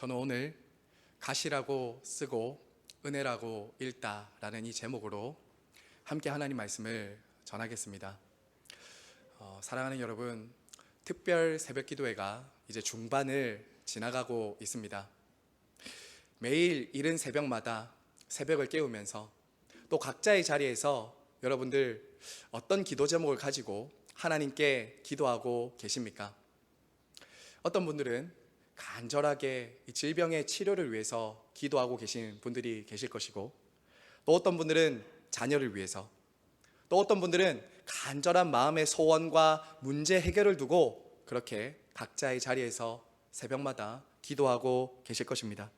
저는 오늘 가시라고 쓰고 은혜라고 읽다라는 이 제목으로 함께 하나님 말씀을 전하겠습니다. 사랑하는 여러분, 특별 새벽기도회가 이제 중반을 지나가고 있습니다. 매일 이른 새벽마다 새벽을 깨우면서 또 각자의 자리에서 여러분들 어떤 기도 제목을 가지고 하나님께 기도하고 계십니까? 어떤 분들은 간절하게 이 질병의 치료를 위해서 기도하고 계신 분들이 계실 것이고, 또 어떤 분들은 자녀를 위해서, 또 어떤 분들은 간절한 마음의 소원과 문제 해결을 두고 그렇게 각자의 자리에서 새벽마다 기도하고 계실 것입니다.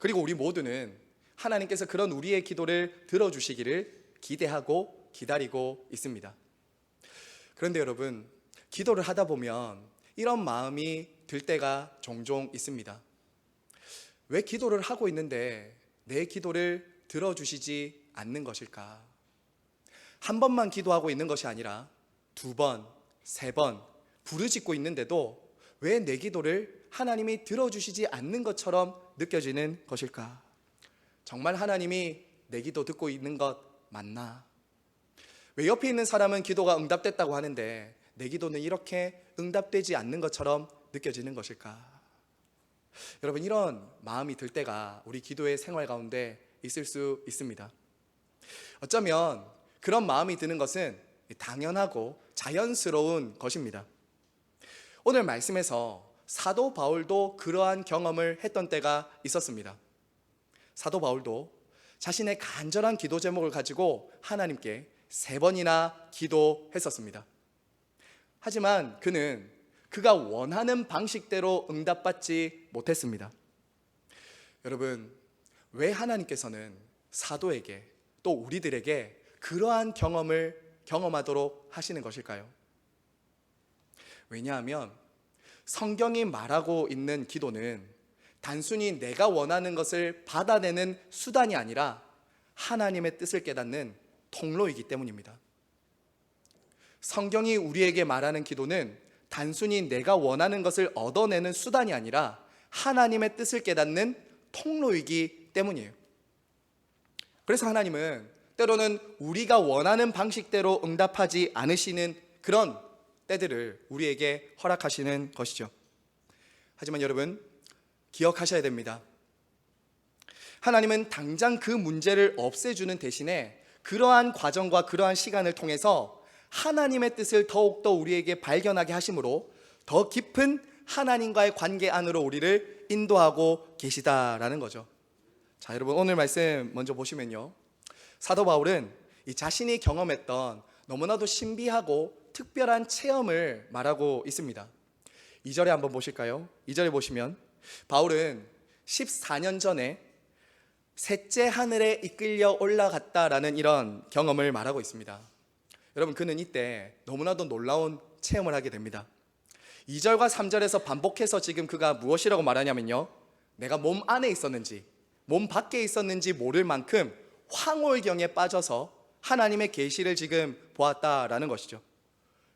그리고 우리 모두는 하나님께서 그런 우리의 기도를 들어주시기를 기대하고 기다리고 있습니다. 그런데 여러분, 기도를 하다 보면 이런 마음이 들 때가 종종 있습니다. 왜 기도를 하고 있는데 내 기도를 들어주시지 않는 것일까? 한 번만 기도하고 있는 것이 아니라 두 번, 세 번 부르짖고 있는데도 왜 내 기도를 하나님이 들어주시지 않는 것처럼 느껴지는 것일까? 정말 하나님이 내 기도 듣고 있는 것 맞나? 왜 옆에 있는 사람은 기도가 응답됐다고 하는데 내 기도는 이렇게 응답되지 않는 것처럼 느껴지는 것일까? 여러분, 이런 마음이 들 때가 우리 기도의 생활 가운데 있을 수 있습니다. 어쩌면 그런 마음이 드는 것은 당연하고 자연스러운 것입니다. 오늘 말씀에서 사도 바울도 그러한 경험을 했던 때가 있었습니다. 사도 바울도 자신의 간절한 기도 제목을 가지고 하나님께 3번이나 기도했었습니다. 하지만 그가 원하는 방식대로 응답받지 못했습니다. 여러분, 왜 하나님께서는 사도에게 또 우리들에게 그러한 경험을 경험하도록 하시는 것일까요? 왜냐하면 성경이 말하고 있는 기도는 단순히 내가 원하는 것을 받아내는 수단이 아니라 하나님의 뜻을 깨닫는 통로이기 때문입니다. 성경이 우리에게 말하는 기도는 단순히 내가 원하는 것을 얻어내는 수단이 아니라 하나님의 뜻을 깨닫는 통로이기 때문이에요. 그래서 하나님은 때로는 우리가 원하는 방식대로 응답하지 않으시는 그런 때들을 우리에게 허락하시는 것이죠. 하지만 여러분, 기억하셔야 됩니다. 하나님은 당장 그 문제를 없애주는 대신에 그러한 과정과 그러한 시간을 통해서 하나님의 뜻을 더욱더 우리에게 발견하게 하심으로 더 깊은 하나님과의 관계 안으로 우리를 인도하고 계시다라는 거죠. 자, 여러분, 오늘 말씀 먼저 보시면요, 사도 바울은 이 자신이 경험했던 너무나도 신비하고 특별한 체험을 말하고 있습니다. 2절에 한번 보실까요? 2절에 보시면 바울은 14년 전에 셋째 하늘에 이끌려 올라갔다라는 이런 경험을 말하고 있습니다. 여러분, 그는 이때 너무나도 놀라운 체험을 하게 됩니다. 2절과 3절에서 반복해서 지금 그가 무엇이라고 말하냐면요, 내가 몸 안에 있었는지 몸 밖에 있었는지 모를 만큼 황홀경에 빠져서 하나님의 계시를 지금 보았다라는 것이죠.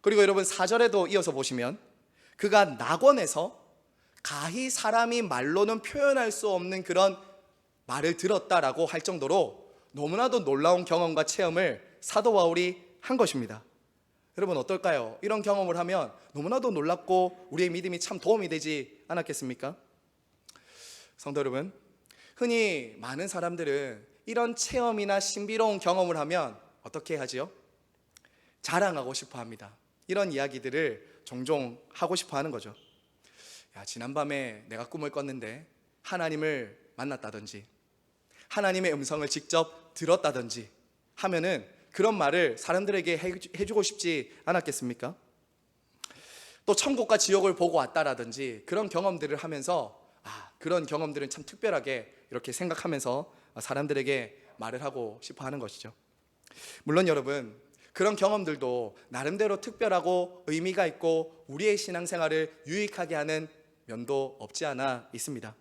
그리고 여러분, 4절에도 이어서 보시면 그가 낙원에서 가히 사람이 말로는 표현할 수 없는 그런 말을 들었다라고 할 정도로 너무나도 놀라운 경험과 체험을 사도 바울이 한 것입니다. 여러분, 어떨까요? 이런 경험을 하면 너무나도 놀랍고 우리의 믿음이 참 도움이 되지 않았겠습니까? 성도 여러분, 흔히 많은 사람들은 이런 체험이나 신비로운 경험을 하면 어떻게 하지요? 자랑하고 싶어 합니다. 이런 이야기들을 종종 하고 싶어 하는 거죠. 야, 지난밤에 내가 꿈을 꿨는데 하나님을 만났다든지 하나님의 음성을 직접 들었다든지 하면은 그런 말을 사람들에게 해주고 싶지 않았겠습니까? 또 천국과 지옥을 보고 왔다라든지 그런 경험들을 하면서 그런 경험들은 참 특별하게 이렇게 생각하면서 사람들에게 말을 하고 싶어 하는 것이죠. 물론 여러분, 그런 경험들도 나름대로 특별하고 의미가 있고 우리의 신앙생활을 유익하게 하는 면도 없지 않아 있습니다.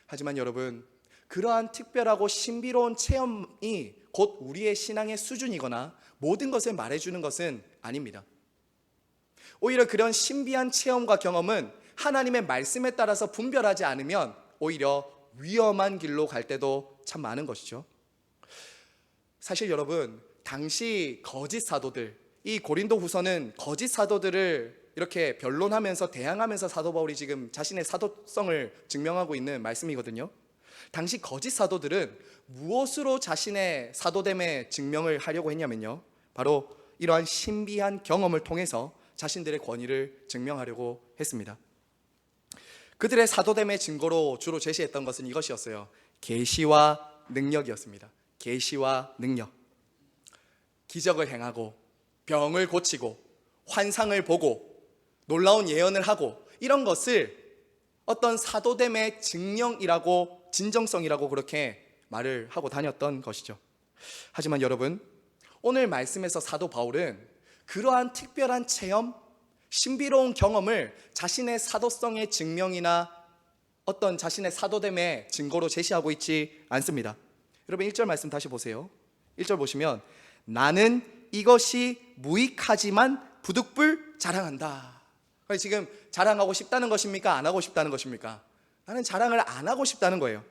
하지만 여러분, 그러한 특별하고 신비로운 체험이 곧 우리의 신앙의 수준이거나 모든 것을 말해주는 것은 아닙니다. 오히려 그런 신비한 체험과 경험은 하나님의 말씀에 따라서 분별하지 않으면 오히려 위험한 길로 갈 때도 참 많은 것이죠. 사실 여러분, 당시 거짓 사도들, 이 고린도 후서는 거짓 사도들을 이렇게 변론하면서 대항하면서 사도 바울이 지금 자신의 사도성을 증명하고 있는 말씀이거든요. 당시 거짓 사도들은 무엇으로 자신의 사도됨의 증명을 하려고 했냐면요, 바로 이러한 신비한 경험을 통해서 자신들의 권위를 증명하려고 했습니다. 그들의 사도됨의 증거로 주로 제시했던 것은 이것이었어요. 계시와 능력이었습니다. 계시와 능력. 기적을 행하고 병을 고치고 환상을 보고 놀라운 예언을 하고, 이런 것을 어떤 사도됨의 증명이라고, 진정성이라고 그렇게 말을 하고 다녔던 것이죠. 하지만 여러분, 오늘 말씀에서 사도 바울은 그러한 특별한 체험, 신비로운 경험을 자신의 사도성의 증명이나 어떤 자신의 사도됨의 증거로 제시하고 있지 않습니다. 여러분 1절 말씀 다시 보세요. 1절 보시면 나는 이것이 무익하지만 부득불 자랑한다. 지금 자랑하고 싶다는 것입니까? 안 하고 싶다는 것입니까? 나는 자랑을 안 하고 싶다는 거예요.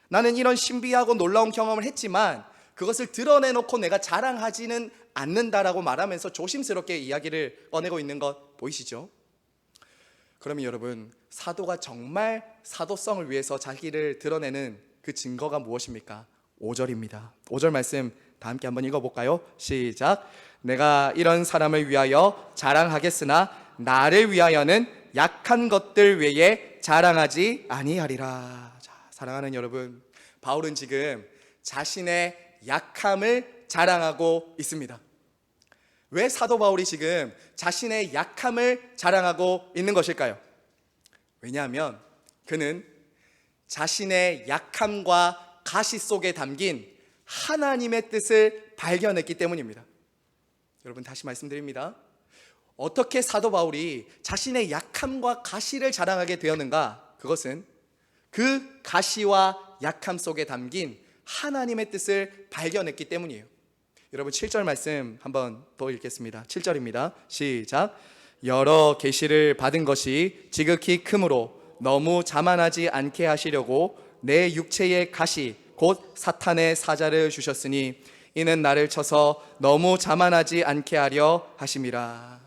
나는 이런 신비하고 놀라운 경험을 했지만 그것을 드러내놓고 내가 자랑하지는 않는다라고 말하면서 조심스럽게 이야기를 꺼내고 있는 것 보이시죠? 그러면 여러분, 사도가 정말 사도성을 위해서 자기를 드러내는 그 증거가 무엇입니까? 5절입니다. 5절 말씀 다 함께 한번 읽어볼까요? 시작. 내가 이런 사람을 위하여 자랑하겠으나 나를 위하여는 약한 것들 외에 자랑하지 아니하리라. 자, 사랑하는 여러분, 바울은 지금 자신의 약함을 자랑하고 있습니다. 왜 사도 바울이 지금 자신의 약함을 자랑하고 있는 것일까요? 왜냐하면 그는 자신의 약함과 가시 속에 담긴 하나님의 뜻을 발견했기 때문입니다. 여러분, 다시 말씀드립니다. 어떻게 사도 바울이 자신의 약함과 가시를 자랑하게 되었는가? 그것은 그 가시와 약함 속에 담긴 하나님의 뜻을 발견했기 때문이에요. 여러분 7절 말씀 한번 더 읽겠습니다. 7절입니다. 시작. 여러 계시를 받은 것이 지극히 크므로 너무 자만하지 않게 하시려고 내 육체의 가시 곧 사탄의 사자를 주셨으니 이는 나를 쳐서 너무 자만하지 않게 하려 하심이라.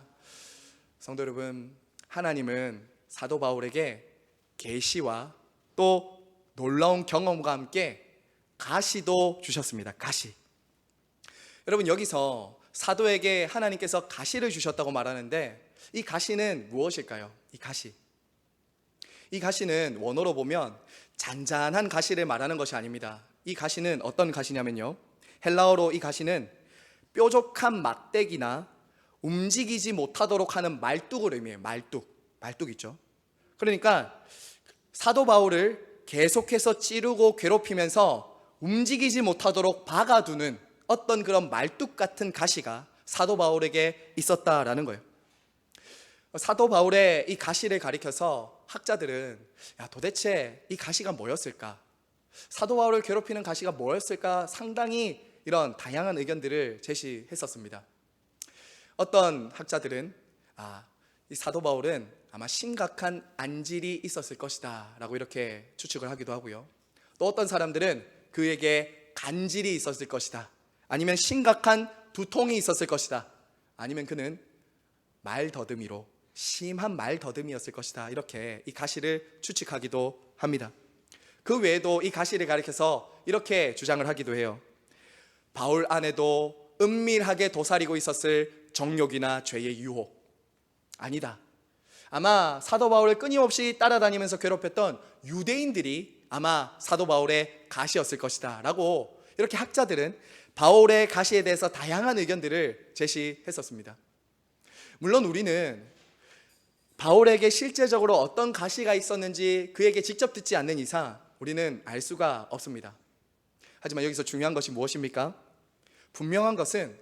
성도 여러분, 하나님은 사도 바울에게 계시와 또 놀라운 경험과 함께 가시도 주셨습니다. 가시. 여러분, 여기서 사도에게 하나님께서 가시를 주셨다고 말하는데 이 가시는 무엇일까요? 이 가시는 원어로 보면 잔잔한 가시를 말하는 것이 아닙니다. 이 가시는 어떤 가시냐면요, 헬라어로 이 가시는 뾰족한 막대기나 움직이지 못하도록 하는 말뚝을 의미해요. 말뚝 있죠. 그러니까 사도 바울을 계속해서 찌르고 괴롭히면서 움직이지 못하도록 박아두는 어떤 그런 말뚝 같은 가시가 사도 바울에게 있었다라는 거예요. 사도 바울의 이 가시를 가리켜서 학자들은 도대체 이 가시가 뭐였을까? 사도 바울을 괴롭히는 가시가 뭐였을까? 상당히 이런 다양한 의견들을 제시했었습니다. 어떤 학자들은 이 사도 바울은 아마 심각한 안질이 있었을 것이다 라고 이렇게 추측을 하기도 하고요. 또 어떤 사람들은 그에게 간질이 있었을 것이다, 아니면 심각한 두통이 있었을 것이다, 아니면 그는 말더듬이로 심한 말더듬이었을 것이다, 이렇게 이 가시를 추측하기도 합니다. 그 외에도 이 가시를 가리켜서 이렇게 주장을 하기도 해요. 바울 안에도 은밀하게 도사리고 있었을 정욕이나 죄의 유혹, 아니다, 아마 사도 바울을 끊임없이 따라다니면서 괴롭혔던 유대인들이 아마 사도 바울의 가시였을 것이다 라고 이렇게 학자들은 바울의 가시에 대해서 다양한 의견들을 제시했었습니다. 물론 우리는 바울에게 실제적으로 어떤 가시가 있었는지 그에게 직접 듣지 않는 이상 우리는 알 수가 없습니다. 하지만 여기서 중요한 것이 무엇입니까? 분명한 것은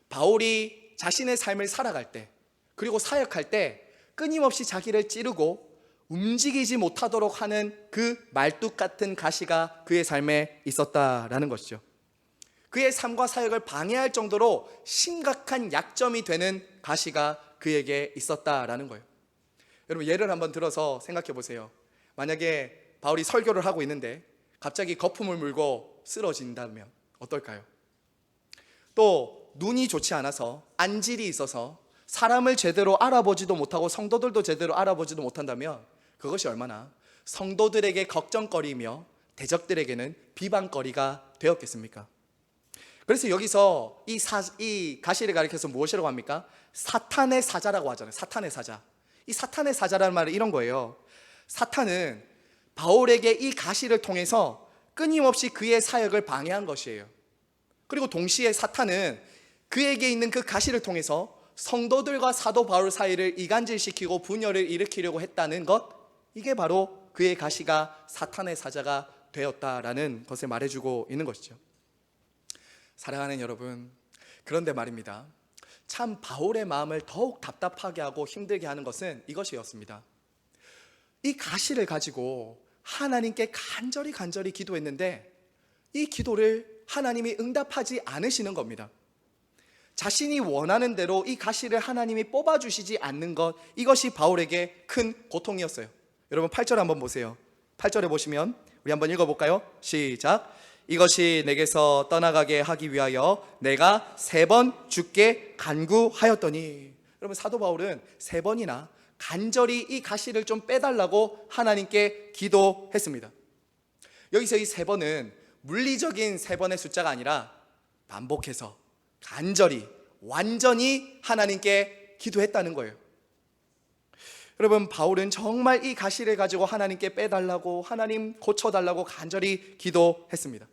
바울이 자신의 삶을 살아갈 때, 그리고 사역할 때 끊임없이 자기를 찌르고 움직이지 못하도록 하는 그 말뚝 같은 가시가 그의 삶에 있었다라는 것이죠. 그의 삶과 사역을 방해할 정도로 심각한 약점이 되는 가시가 그에게 있었다라는 거예요. 여러분, 예를 한번 들어서 생각해 보세요. 만약에 바울이 설교를 하고 있는데 갑자기 거품을 물고 쓰러진다면 어떨까요? 또 눈이 좋지 않아서 안질이 있어서 사람을 제대로 알아보지도 못하고 성도들도 제대로 알아보지도 못한다면 그것이 얼마나 성도들에게 걱정거리며 대적들에게는 비방거리가 되었겠습니까? 그래서 여기서 이 가시를 가리켜서 무엇이라고 합니까? 사탄의 사자라고 하잖아요. 사탄의 사자. 이 사탄의 사자라는 말은 이런 거예요. 사탄은 바울에게 이 가시를 통해서 끊임없이 그의 사역을 방해한 것이에요. 그리고 동시에 사탄은 그에게 있는 그 가시를 통해서 성도들과 사도 바울 사이를 이간질시키고 분열을 일으키려고 했다는 것, 이게 바로 그의 가시가 사탄의 사자가 되었다라는 것을 말해주고 있는 것이죠. 사랑하는 여러분, 그런데 말입니다. 참 바울의 마음을 더욱 답답하게 하고 힘들게 하는 것은 이것이었습니다. 이 가시를 가지고 하나님께 간절히 기도했는데 이 기도를 하나님이 응답하지 않으시는 겁니다. 자신이 원하는 대로 이 가시를 하나님이 뽑아주시지 않는 것, 이것이 바울에게 큰 고통이었어요. 여러분 8절 한번 보세요. 8절에 보시면 우리 한번 읽어볼까요? 시작. 이것이 내게서 떠나가게 하기 위하여 내가 3번 주께 간구하였더니, 여러분 사도 바울은 3번이나 간절히 이 가시를 좀 빼달라고 하나님께 기도했습니다. 여기서 이 3번은 물리적인 3번의 숫자가 아니라 반복해서 간절히 완전히 하나님께 기도했다는 거예요. 여러분 바울은 정말 이 가시를 가지고 하나님께 빼달라고, 하나님 고쳐달라고 간절히 기도했습니다.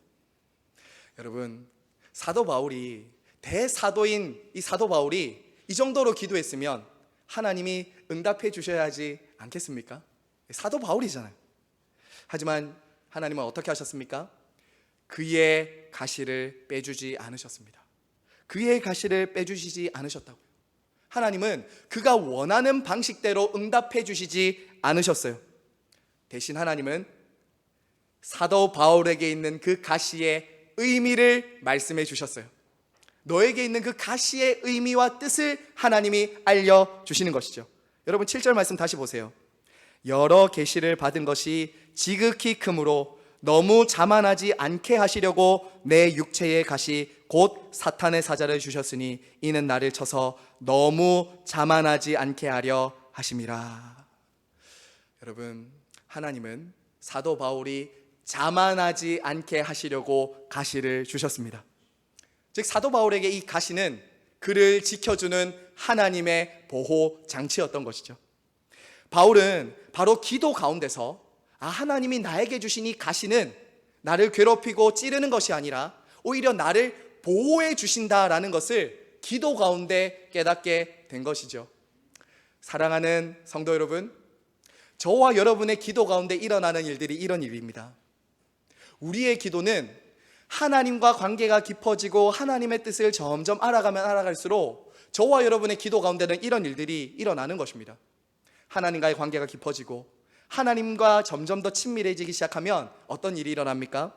여러분 사도 바울이, 대사도인 이 사도 바울이 이 정도로 기도했으면 하나님이 응답해 주셔야 하지 않겠습니까? 사도 바울이잖아요. 하지만 하나님은 어떻게 하셨습니까? 그의 가시를 빼주지 않으셨습니다. 그의 가시를 빼주시지 않으셨다고요. 하나님은 그가 원하는 방식대로 응답해 주시지 않으셨어요. 대신 하나님은 사도 바울에게 있는 그 가시의 의미를 말씀해 주셨어요. 너에게 있는 그 가시의 의미와 뜻을 하나님이 알려주시는 것이죠. 여러분 7절 말씀 다시 보세요. 여러 계시를 받은 것이 지극히 크므로 너무 자만하지 않게 하시려고 내 육체의 가시 곧 사탄의 사자를 주셨으니 이는 나를 쳐서 너무 자만하지 않게 하려 하심이라. 여러분 하나님은 사도 바울이 자만하지 않게 하시려고 가시를 주셨습니다. 즉 사도 바울에게 이 가시는 그를 지켜주는 하나님의 보호 장치였던 것이죠. 바울은 바로 기도 가운데서 하나님이 나에게 주신 이 가시는 나를 괴롭히고 찌르는 것이 아니라 오히려 나를 보호해 주신다라는 것을 기도 가운데 깨닫게 된 것이죠. 사랑하는 성도 여러분, 저와 여러분의 기도 가운데 일어나는 일들이 이런 일입니다. 우리의 기도는 하나님과 관계가 깊어지고 하나님의 뜻을 점점 알아가면 알아갈수록 저와 여러분의 기도 가운데는 이런 일들이 일어나는 것입니다. 하나님과의 관계가 깊어지고 하나님과 점점 더 친밀해지기 시작하면 어떤 일이 일어납니까?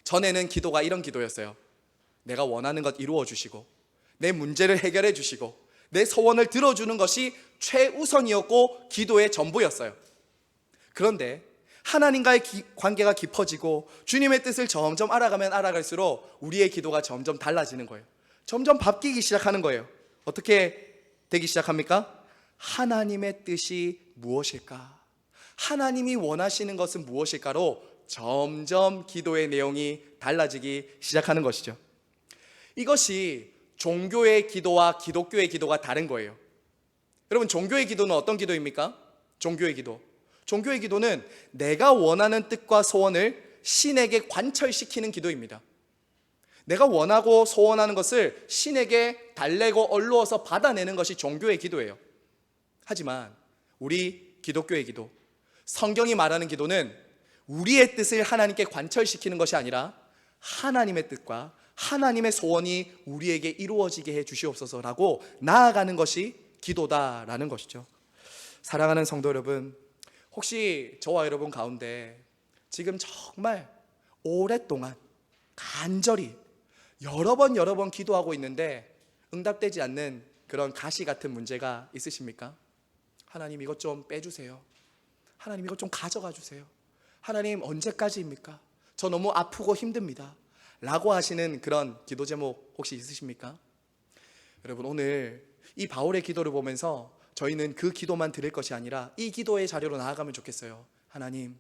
전에는 기도가 이런 기도였어요. 내가 원하는 것 이루어 주시고 내 문제를 해결해 주시고 내 소원을 들어주는 것이 최우선이었고 기도의 전부였어요. 그런데 하나님과의 관계가 깊어지고 주님의 뜻을 점점 알아가면 알아갈수록 우리의 기도가 점점 달라지는 거예요. 점점 바뀌기 시작하는 거예요. 어떻게 되기 시작합니까? 하나님의 뜻이 무엇일까? 하나님이 원하시는 것은 무엇일까로 점점 기도의 내용이 달라지기 시작하는 것이죠. 이것이 종교의 기도와 기독교의 기도가 다른 거예요. 여러분 종교의 기도는 어떤 기도입니까? 종교의 기도는 내가 원하는 뜻과 소원을 신에게 관철시키는 기도입니다. 내가 원하고 소원하는 것을 신에게 달래고 얼루어서 받아내는 것이 종교의 기도예요. 하지만 우리 기독교의 기도, 성경이 말하는 기도는 우리의 뜻을 하나님께 관철시키는 것이 아니라 하나님의 뜻과 하나님의 소원이 우리에게 이루어지게 해 주시옵소서라고 나아가는 것이 기도다라는 것이죠. 사랑하는 성도 여러분, 혹시 저와 여러분 가운데 지금 정말 오랫동안 간절히 여러 번 기도하고 있는데 응답되지 않는 그런 가시 같은 문제가 있으십니까? 하나님 이것 좀 빼주세요. 하나님 이것 좀 가져가 주세요. 하나님 언제까지입니까? 저 너무 아프고 힘듭니다 라고 하시는 그런 기도 제목 혹시 있으십니까? 여러분, 오늘 이 바울의 기도를 보면서 저희는 그 기도만 드릴 것이 아니라 이 기도의 자리로 나아가면 좋겠어요. 하나님,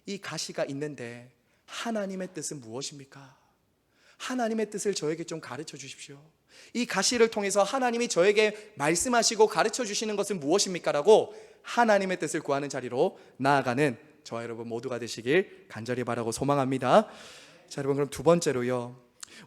이 가시가 있는데 하나님의 뜻은 무엇입니까? 하나님의 뜻을 저에게 좀 가르쳐 주십시오. 이 가시를 통해서 하나님이 저에게 말씀하시고 가르쳐 주시는 것은 무엇입니까? 라고 하나님의 뜻을 구하는 자리로 나아가는 저와 여러분 모두가 되시길 간절히 바라고 소망합니다. 자, 여러분, 그럼 두 번째로요,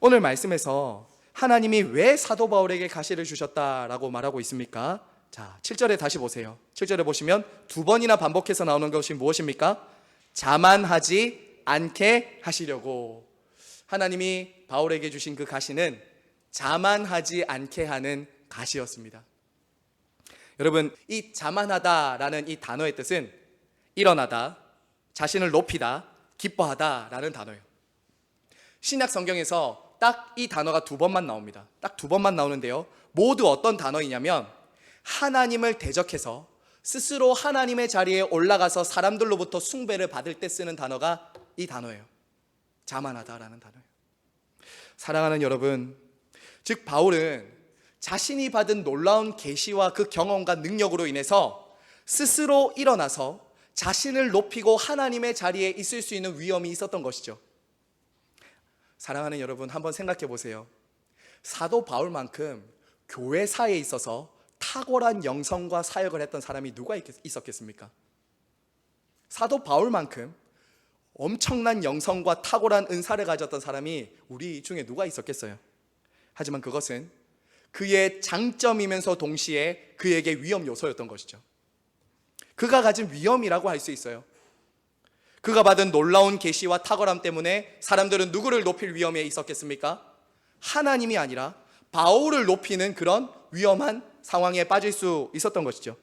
오늘 말씀에서 하나님이 왜 사도 바울에게 가시를 주셨다라고 말하고 있습니까? 자, 7절에 다시 보세요. 7절에 보시면 두 번이나 반복해서 나오는 것이 무엇입니까? 자만하지 않게 하시려고. 하나님이 바울에게 주신 그 가시는 자만하지 않게 하는 가시였습니다. 여러분, 이 자만하다라는 이 단어의 뜻은 일어나다, 자신을 높이다, 기뻐하다라는 단어예요. 신약 성경에서 딱 이 단어가 두 번만 나옵니다. 딱 두 번만 나오는데요, 모두 어떤 단어이냐면 하나님을 대적해서 스스로 하나님의 자리에 올라가서 사람들로부터 숭배를 받을 때 쓰는 단어가 이 단어예요. 자만하다라는 단어예요. 사랑하는 여러분, 즉 바울은 자신이 받은 놀라운 계시와 그 경험과 능력으로 인해서 스스로 일어나서 자신을 높이고 하나님의 자리에 있을 수 있는 위험이 있었던 것이죠. 사랑하는 여러분, 한번 생각해 보세요. 사도 바울만큼 교회사에 있어서 탁월한 영성과 사역을 했던 사람이 누가 있었겠습니까? 사도 바울만큼 엄청난 영성과 탁월한 은사를 가졌던 사람이 우리 중에 누가 있었겠어요? 하지만 그것은 그의 장점이면서 동시에 그에게 위험 요소였던 것이죠. 그가 가진 위험이라고 할 수 있어요. 그가 받은 놀라운 계시와 탁월함 때문에 사람들은 누구를 높일 위험에 있었겠습니까? 하나님이 아니라 바울을 높이는 그런 위험한 상황에 빠질 수 있었던 것이죠.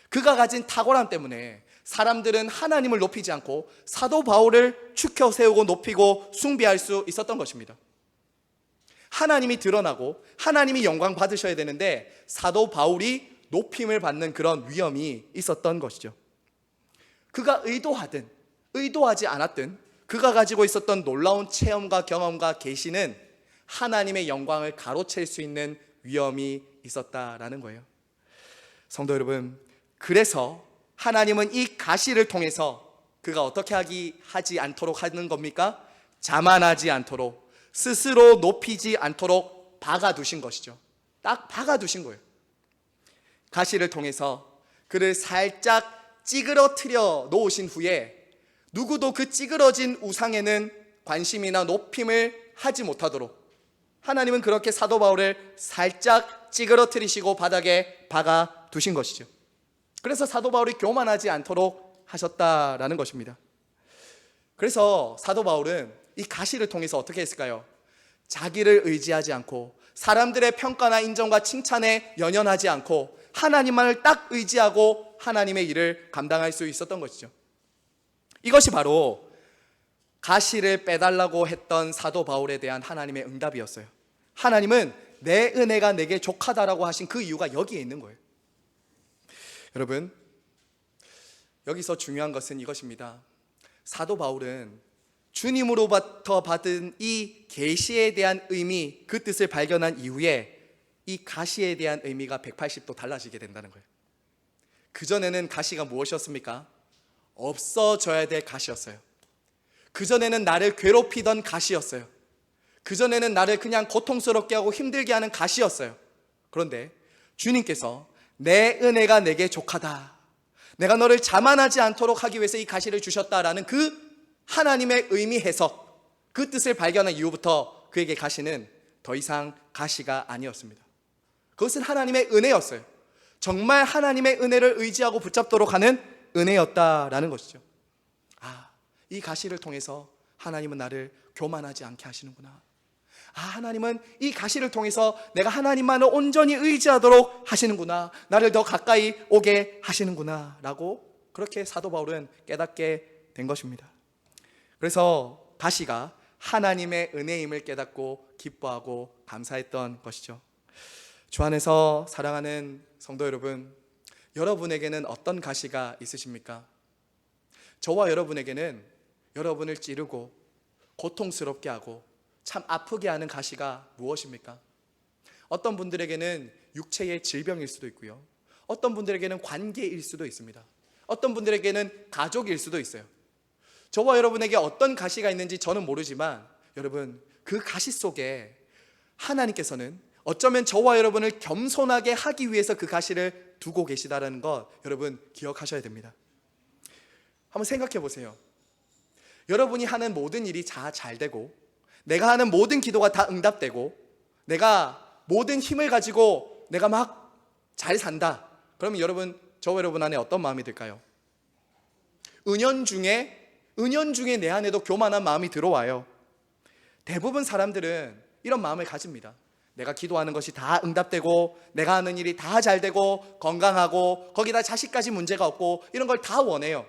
그가 가진 탁월함 때문에 사람들은 하나님을 높이지 않고 사도 바울을 축혀 세우고 높이고 숭배할 수 있었던 것입니다. 하나님이 드러나고 하나님이 영광 받으셔야 되는데 사도 바울이 높임을 받는 그런 위험이 있었던 것이죠. 그가 의도하든 의도하지 않았든 그가 가지고 있었던 놀라운 체험과 경험과 계시는 하나님의 영광을 가로챌 수 있는 위험이 있었다라는 거예요. 성도 여러분, 그래서 하나님은 이 가시를 통해서 그가 어떻게 하지 않도록 하는 겁니까? 자만하지 않도록, 스스로 높이지 않도록 박아두신 것이죠. 딱 박아두신 거예요. 가시를 통해서 그를 살짝 찌그러뜨려 놓으신 후에 누구도 그 찌그러진 우상에는 관심이나 높임을 하지 못하도록 하나님은 그렇게 사도 바울을 살짝 찌그러뜨리시고 바닥에 박아 두신 것이죠. 그래서 사도 바울이 교만하지 않도록 하셨다라는 것입니다. 그래서 사도 바울은 이 가시를 통해서 어떻게 했을까요? 자기를 의지하지 않고 사람들의 평가나 인정과 칭찬에 연연하지 않고 하나님만을 딱 의지하고 하나님의 일을 감당할 수 있었던 것이죠. 이것이 바로 가시를 빼달라고 했던 사도 바울에 대한 하나님의 응답이었어요. 하나님은 내 은혜가 내게 족하다라고 하신 그 이유가 여기에 있는 거예요. 여러분, 여기서 중요한 것은 이것입니다. 사도 바울은 주님으로부터 받은 이 계시에 대한 의미, 그 뜻을 발견한 이후에 이 가시에 대한 의미가 180도 달라지게 된다는 거예요. 그전에는 가시가 무엇이었습니까? 없어져야 될 가시였어요. 그전에는 나를 괴롭히던 가시였어요. 그전에는 나를 그냥 고통스럽게 하고 힘들게 하는 가시였어요. 그런데 주님께서 내 은혜가 내게 족하다, 내가 너를 자만하지 않도록 하기 위해서 이 가시를 주셨다라는 그 하나님의 의미 해석, 그 뜻을 발견한 이후부터 그에게 가시는 더 이상 가시가 아니었습니다. 그것은 하나님의 은혜였어요. 정말 하나님의 은혜를 의지하고 붙잡도록 하는 은혜였다라는 것이죠. 이 가시를 통해서 하나님은 나를 교만하지 않게 하시는구나. 하나님은 이 가시를 통해서 내가 하나님만을 온전히 의지하도록 하시는구나. 나를 더 가까이 오게 하시는구나 라고 그렇게 사도 바울은 깨닫게 된 것입니다. 그래서 가시가 하나님의 은혜임을 깨닫고 기뻐하고 감사했던 것이죠. 주 안에서 사랑하는 성도 여러분, 여러분에게는 어떤 가시가 있으십니까? 저와 여러분에게는 여러분을 찌르고 고통스럽게 하고 참 아프게 하는 가시가 무엇입니까? 어떤 분들에게는 육체의 질병일 수도 있고요, 어떤 분들에게는 관계일 수도 있습니다. 어떤 분들에게는 가족일 수도 있어요. 저와 여러분에게 어떤 가시가 있는지 저는 모르지만 여러분, 그 가시 속에 하나님께서는 어쩌면 저와 여러분을 겸손하게 하기 위해서 그 가시를 두고 계시다는 것 여러분 기억하셔야 됩니다. 한번 생각해 보세요. 여러분이 하는 모든 일이 다 잘 되고, 내가 하는 모든 기도가 다 응답되고, 내가 모든 힘을 가지고 내가 막 잘 산다. 그러면 여러분, 저와 여러분 안에 어떤 마음이 들까요? 은연중에 내 안에도 교만한 마음이 들어와요. 대부분 사람들은 이런 마음을 가집니다. 내가 기도하는 것이 다 응답되고, 내가 하는 일이 다 잘 되고, 건강하고, 거기다 자식까지 문제가 없고, 이런 걸 다 원해요.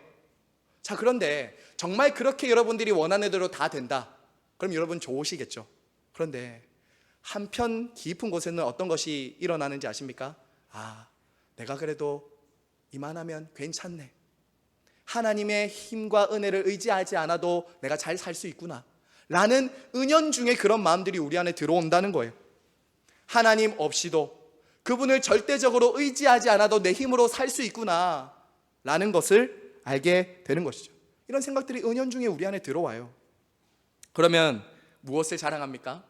자, 그런데 정말 그렇게 여러분들이 원하는 대로 다 된다, 그럼 여러분 좋으시겠죠. 그런데 한편 깊은 곳에는 어떤 것이 일어나는지 아십니까? 아, 내가 그래도 이만하면 괜찮네, 하나님의 힘과 은혜를 의지하지 않아도 내가 잘 살 수 있구나 라는 은연중에 그런 마음들이 우리 안에 들어온다는 거예요. 하나님 없이도, 그분을 절대적으로 의지하지 않아도 내 힘으로 살 수 있구나 라는 것을 알게 되는 것이죠. 이런 생각들이 은연중에 우리 안에 들어와요. 그러면 무엇을 자랑합니까?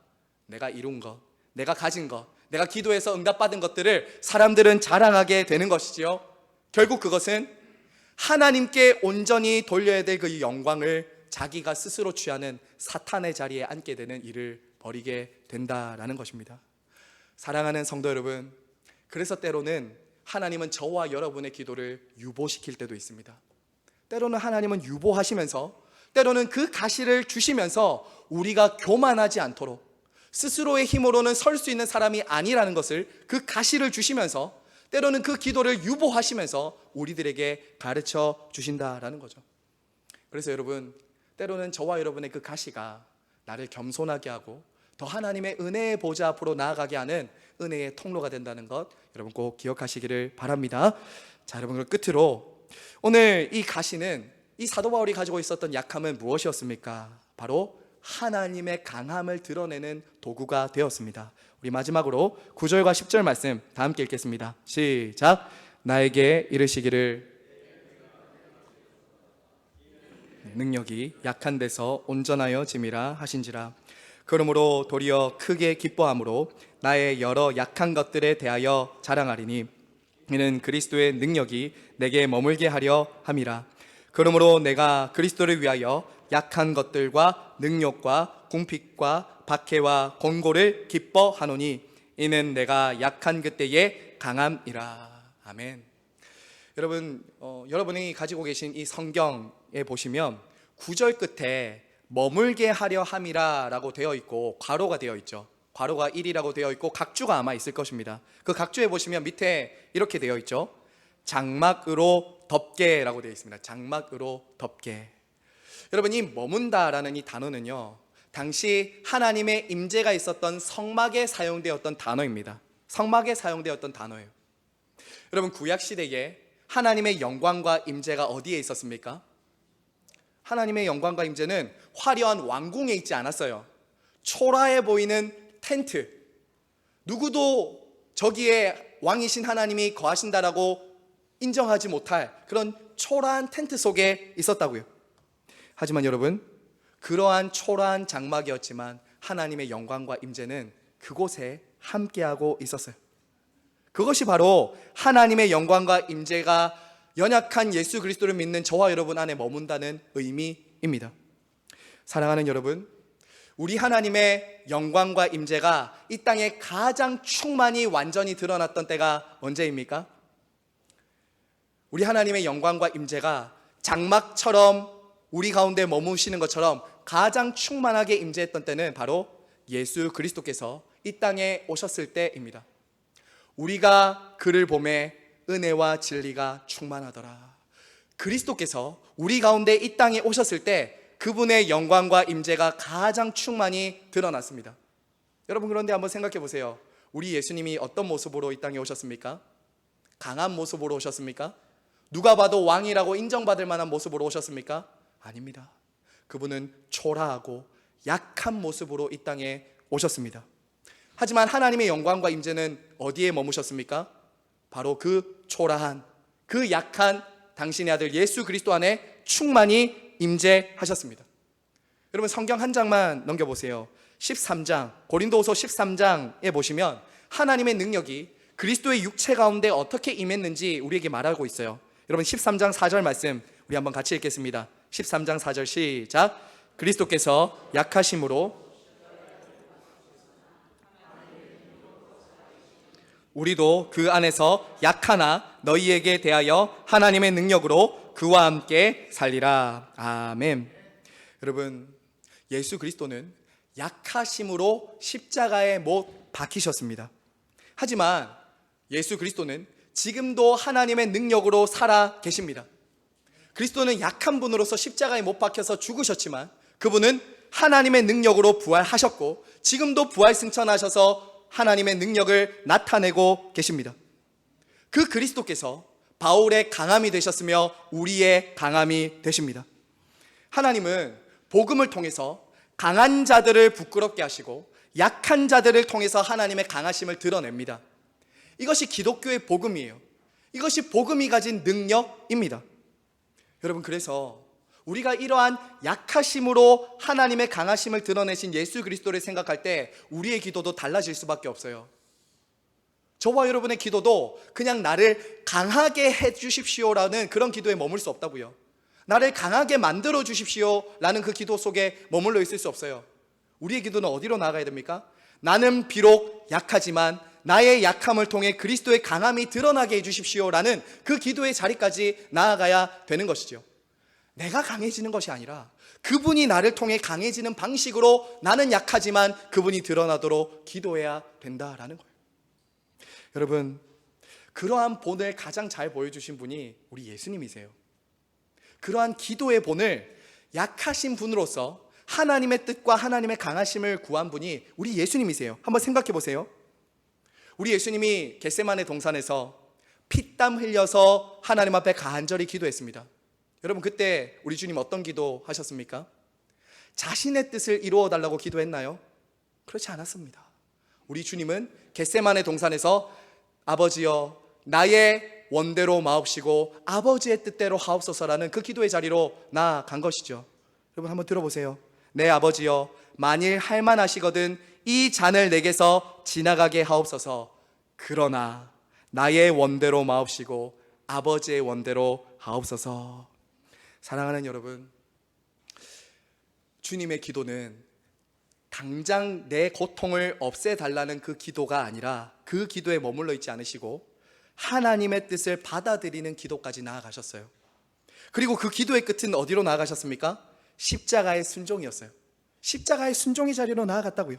내가 이룬 것, 내가 가진 것, 내가 기도해서 응답받은 것들을 사람들은 자랑하게 되는 것이지요. 결국 그것은 하나님께 온전히 돌려야 될 그 영광을 자기가 스스로 취하는 사탄의 자리에 앉게 되는 일을 벌이게 된다라는 것입니다. 사랑하는 성도 여러분, 그래서 때로는 하나님은 저와 여러분의 기도를 유보시킬 때도 있습니다. 때로는 하나님은 유보하시면서, 때로는 그 가시를 주시면서 우리가 교만하지 않도록, 스스로의 힘으로는 설 수 있는 사람이 아니라는 것을 그 가시를 주시면서, 때로는 그 기도를 유보하시면서 우리들에게 가르쳐 주신다라는 거죠. 그래서 여러분, 때로는 저와 여러분의 그 가시가 나를 겸손하게 하고 더 하나님의 은혜의 보좌 앞으로 나아가게 하는 은혜의 통로가 된다는 것 여러분 꼭 기억하시기를 바랍니다. 자, 여러분, 그 끝으로 오늘 이 가시는, 이 사도 바울이 가지고 있었던 약함은 무엇이었습니까? 바로 하나님의 강함을 드러내는 도구가 되었습니다. 우리 마지막으로 9절과 10절 말씀 다 함께 읽겠습니다. 시작. 나에게 이르시기를 능력이 약한 데서 온전하여 짐이라 하신지라. 그러므로 도리어 크게 기뻐함으로 나의 여러 약한 것들에 대하여 자랑하리니 이는 그리스도의 능력이 내게 머물게 하려 함이라. 그러므로 내가 그리스도를 위하여 약한 것들과 능욕과 궁핍과 박해와 곤고를 기뻐하노니 이는 내가 약한 그때의 강함이라. 아멘. 여러분, 여러분이 가지고 계신 이 성경에 보시면 9절 끝에 머물게 하려 함이라 라고 되어 있고 괄호가 되어 있죠. 괄호가 1이라고 되어 있고 각주가 아마 있을 것입니다. 그 각주에 보시면 밑에 이렇게 되어 있죠. 장막으로 덮게 라고 되어 있습니다. 장막으로 덮게. 여러분, 이 머문다라는 이 단어는요, 당시 하나님의 임재가 있었던 성막에 사용되었던 단어입니다. 성막에 사용되었던 단어예요. 여러분, 구약시대에 하나님의 영광과 임재가 어디에 있었습니까? 하나님의 영광과 임재는 화려한 왕궁에 있지 않았어요. 초라해 보이는 텐트, 누구도 저기에 왕이신 하나님이 거하신다라고 인정하지 못할 그런 초라한 텐트 속에 있었다고요. 하지만 여러분, 그러한 초라한 장막이었지만 하나님의 영광과 임재는 그곳에 함께하고 있었어요. 그것이 바로 하나님의 영광과 임재가 연약한 예수 그리스도를 믿는 저와 여러분 안에 머문다는 의미입니다. 사랑하는 여러분, 우리 하나님의 영광과 임재가 이 땅에 가장 충만히 완전히 드러났던 때가 언제입니까? 우리 하나님의 영광과 임재가 장막처럼 우리 가운데 머무시는 것처럼 가장 충만하게 임재했던 때는 바로 예수 그리스도께서 이 땅에 오셨을 때입니다. 우리가 그를 보매 은혜와 진리가 충만하더라. 그리스도께서 우리 가운데 이 땅에 오셨을 때 그분의 영광과 임재가 가장 충만히 드러났습니다. 여러분, 그런데 한번 생각해 보세요. 우리 예수님이 어떤 모습으로 이 땅에 오셨습니까? 강한 모습으로 오셨습니까? 누가 봐도 왕이라고 인정받을 만한 모습으로 오셨습니까? 아닙니다. 그분은 초라하고 약한 모습으로 이 땅에 오셨습니다. 하지만 하나님의 영광과 임재는 어디에 머무셨습니까? 바로 그 초라한, 그 약한 당신의 아들 예수 그리스도 안에 충만히 임재하셨습니다. 여러분 성경 한 장만 넘겨보세요. 13장, 고린도후서 13장에 보시면 하나님의 능력이 그리스도의 육체 가운데 어떻게 임했는지 우리에게 말하고 있어요. 여러분 13장 4절 말씀 우리 한번 같이 읽겠습니다. 13장 4절 시작. 그리스도께서 약하심으로 우리도 그 안에서 약하나 너희에게 대하여 하나님의 능력으로 그와 함께 살리라. 아멘. 여러분 예수 그리스도는 약하심으로 십자가에 못 박히셨습니다. 하지만 예수 그리스도는 지금도 하나님의 능력으로 살아 계십니다. 그리스도는 약한 분으로서 십자가에 못 박혀서 죽으셨지만 그분은 하나님의 능력으로 부활하셨고 지금도 부활 승천하셔서 하나님의 능력을 나타내고 계십니다. 그 그리스도께서 바울의 강함이 되셨으며 우리의 강함이 되십니다. 하나님은 복음을 통해서 강한 자들을 부끄럽게 하시고 약한 자들을 통해서 하나님의 강하심을 드러냅니다. 이것이 기독교의 복음이에요. 이것이 복음이 가진 능력입니다. 여러분 그래서 우리가 이러한 약하심으로 하나님의 강하심을 드러내신 예수 그리스도를 생각할 때 우리의 기도도 달라질 수밖에 없어요. 저와 여러분의 기도도 그냥 나를 강하게 해주십시오라는 그런 기도에 머물 수 없다고요. 나를 강하게 만들어 주십시오라는 그 기도 속에 머물러 있을 수 없어요. 우리의 기도는 어디로 나아가야 됩니까? 나는 비록 약하지만 나의 약함을 통해 그리스도의 강함이 드러나게 해주십시오라는 그 기도의 자리까지 나아가야 되는 것이죠. 내가 강해지는 것이 아니라 그분이 나를 통해 강해지는 방식으로 나는 약하지만 그분이 드러나도록 기도해야 된다라는 거예요. 여러분 그러한 본을 가장 잘 보여주신 분이 우리 예수님이세요. 그러한 기도의 본을 약하신 분으로서 하나님의 뜻과 하나님의 강하심을 구한 분이 우리 예수님이세요. 한번 생각해 보세요. 우리 예수님이 겟세마네 동산에서 피땀 흘려서 하나님 앞에 간절히 기도했습니다. 여러분 그때 우리 주님 어떤 기도 하셨습니까? 자신의 뜻을 이루어 달라고 기도했나요? 그렇지 않았습니다. 우리 주님은 겟세마네 동산에서 아버지여 나의 원대로 마옵시고 아버지의 뜻대로 하옵소서라는 그 기도의 자리로 나아간 것이죠. 여러분 한번 들어보세요. 내 아버지여 만일 할만하시거든 이 잔을 내게서 지나가게 하옵소서. 그러나 나의 원대로 마옵시고 아버지의 원대로 하옵소서. 사랑하는 여러분, 주님의 기도는 당장 내 고통을 없애달라는 그 기도가 아니라 그 기도에 머물러 있지 않으시고 하나님의 뜻을 받아들이는 기도까지 나아가셨어요. 그리고 그 기도의 끝은 어디로 나아가셨습니까? 십자가의 순종이었어요. 십자가의 순종의 자리로 나아갔다고요.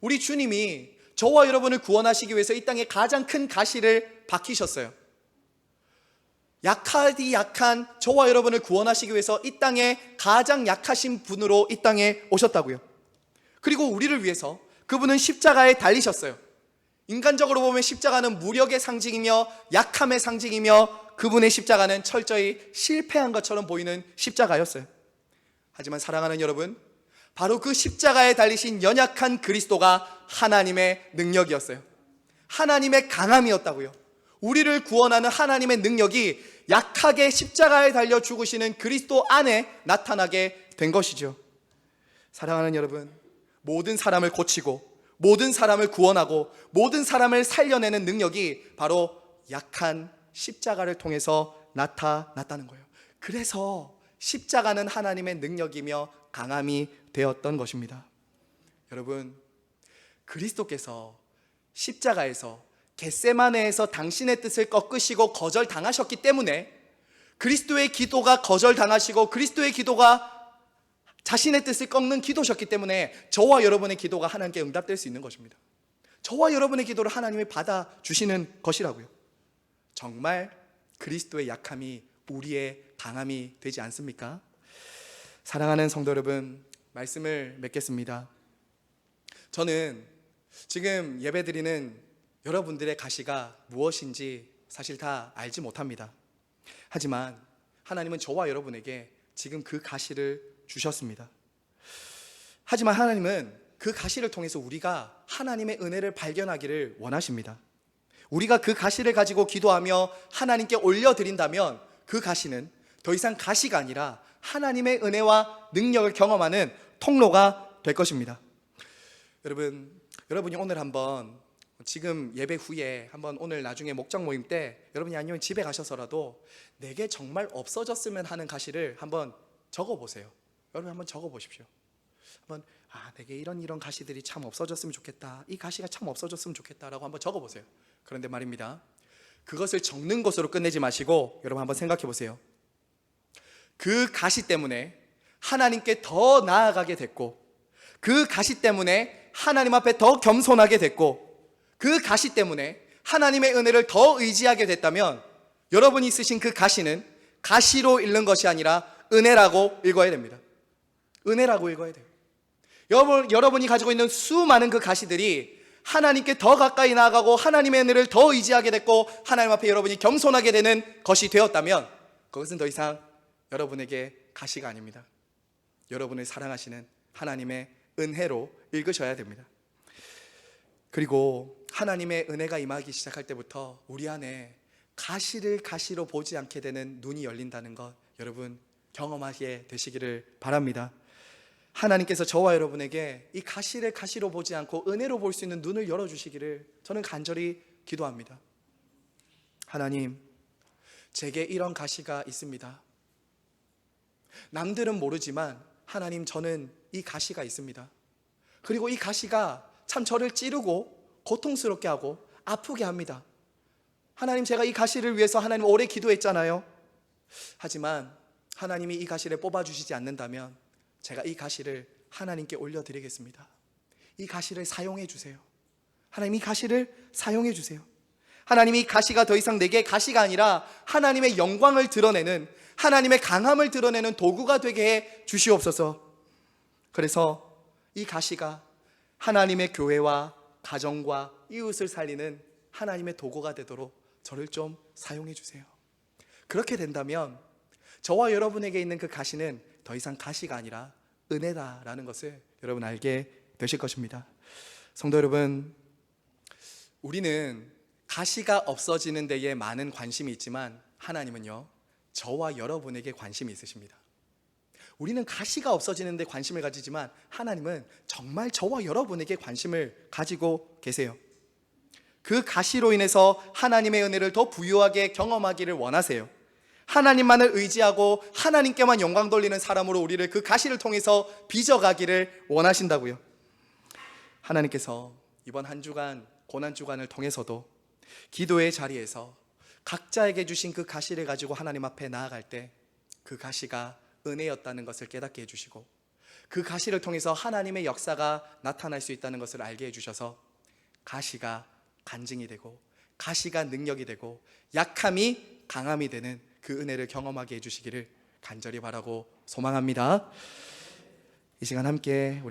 우리 주님이 저와 여러분을 구원하시기 위해서 이 땅에 가장 큰 가시를 박히셨어요. 약하디 약한 저와 여러분을 구원하시기 위해서 이 땅에 가장 약하신 분으로 이 땅에 오셨다고요. 그리고 우리를 위해서 그분은 십자가에 달리셨어요. 인간적으로 보면 십자가는 무력의 상징이며 약함의 상징이며 그분의 십자가는 철저히 실패한 것처럼 보이는 십자가였어요. 하지만 사랑하는 여러분, 바로 그 십자가에 달리신 연약한 그리스도가 하나님의 능력이었어요. 하나님의 강함이었다고요. 우리를 구원하는 하나님의 능력이 약하게 십자가에 달려 죽으시는 그리스도 안에 나타나게 된 것이죠. 사랑하는 여러분, 모든 사람을 고치고 모든 사람을 구원하고 모든 사람을 살려내는 능력이 바로 약한 십자가를 통해서 나타났다는 거예요. 그래서 십자가는 하나님의 능력이며 강함이 되었던 것입니다. 여러분, 그리스도께서 십자가에서 겟세마네에서 당신의 뜻을 꺾으시고 거절당하셨기 때문에 그리스도의 기도가 거절당하시고 그리스도의 기도가 자신의 뜻을 꺾는 기도셨기 때문에 저와 여러분의 기도가 하나님께 응답될 수 있는 것입니다. 저와 여러분의 기도를 하나님이 받아주시는 것이라고요. 정말 그리스도의 약함이 우리의 강함이 되지 않습니까? 사랑하는 성도 여러분, 말씀을 맺겠습니다. 저는 지금 예배드리는 여러분들의 가시가 무엇인지 사실 다 알지 못합니다. 하지만 하나님은 저와 여러분에게 지금 그 가시를 주셨습니다. 하지만 하나님은 그 가시를 통해서 우리가 하나님의 은혜를 발견하기를 원하십니다. 우리가 그 가시를 가지고 기도하며 하나님께 올려드린다면 그 가시는 더 이상 가시가 아니라 하나님의 은혜와 능력을 경험하는 통로가 될 것입니다. 여러분이 오늘 한번, 지금 예배 후에 한번, 오늘 나중에 목장 모임 때 여러분이 아니면 집에 가셔서라도 내게 정말 없어졌으면 하는 가시를 한번 적어보세요. 여러분 한번 적어보십시오. 한번 내게 이런 가시들이 참 없어졌으면 좋겠다, 이 가시가 참 없어졌으면 좋겠다라고 한번 적어보세요. 그런데 말입니다, 그것을 적는 것으로 끝내지 마시고 여러분 한번 생각해 보세요. 그 가시 때문에 하나님께 더 나아가게 됐고, 그 가시 때문에 하나님 앞에 더 겸손하게 됐고, 그 가시 때문에 하나님의 은혜를 더 의지하게 됐다면 여러분이 쓰신 그 가시는 가시로 읽는 것이 아니라 은혜라고 읽어야 됩니다. 은혜라고 읽어야 돼요. 여러분이 가지고 있는 수많은 그 가시들이 하나님께 더 가까이 나아가고 하나님의 은혜를 더 의지하게 됐고 하나님 앞에 여러분이 겸손하게 되는 것이 되었다면 그것은 더 이상 여러분에게 가시가 아닙니다. 여러분을 사랑하시는 하나님의 은혜로 읽으셔야 됩니다. 그리고 하나님의 은혜가 임하기 시작할 때부터 우리 안에 가시를 가시로 보지 않게 되는 눈이 열린다는 것 여러분 경험하게 되시기를 바랍니다. 하나님께서 저와 여러분에게 이 가시를 가시로 보지 않고 은혜로 볼 수 있는 눈을 열어주시기를 저는 간절히 기도합니다. 하나님, 제게 이런 가시가 있습니다. 남들은 모르지만 하나님, 저는 이 가시가 있습니다. 그리고 이 가시가 참 저를 찌르고 고통스럽게 하고 아프게 합니다. 하나님, 제가 이 가시를 위해서 하나님 오래 기도했잖아요. 하지만 하나님이 이 가시를 뽑아주시지 않는다면 제가 이 가시를 하나님께 올려드리겠습니다. 이 가시를 사용해 주세요. 하나님, 이 가시를 사용해 주세요. 하나님, 이 가시가 더 이상 내게 가시가 아니라 하나님의 영광을 드러내는, 하나님의 강함을 드러내는 도구가 되게 해 주시옵소서. 그래서 이 가시가 하나님의 교회와 가정과 이웃을 살리는 하나님의 도구가 되도록 저를 좀 사용해 주세요. 그렇게 된다면 저와 여러분에게 있는 그 가시는 더 이상 가시가 아니라 은혜다라는 것을 여러분 알게 되실 것입니다. 성도 여러분, 우리는 가시가 없어지는 데에 많은 관심이 있지만 하나님은요, 저와 여러분에게 관심이 있으십니다. 우리는 가시가 없어지는 데 관심을 가지지만 하나님은 정말 저와 여러분에게 관심을 가지고 계세요. 그 가시로 인해서 하나님의 은혜를 더 부유하게 경험하기를 원하세요. 하나님만을 의지하고 하나님께만 영광 돌리는 사람으로 우리를 그 가시를 통해서 빚어가기를 원하신다고요. 하나님께서 이번 한 주간, 고난 주간을 통해서도 기도의 자리에서 각자에게 주신 그 가시를 가지고 하나님 앞에 나아갈 때 그 가시가 은혜였다는 것을 깨닫게 해주시고 그 가시를 통해서 하나님의 역사가 나타날 수 있다는 것을 알게 해주셔서 가시가 간증이 되고 가시가 능력이 되고 약함이 강함이 되는 그 은혜를 경험하게 해주시기를 간절히 바라고 소망합니다. 이 시간 함께 우리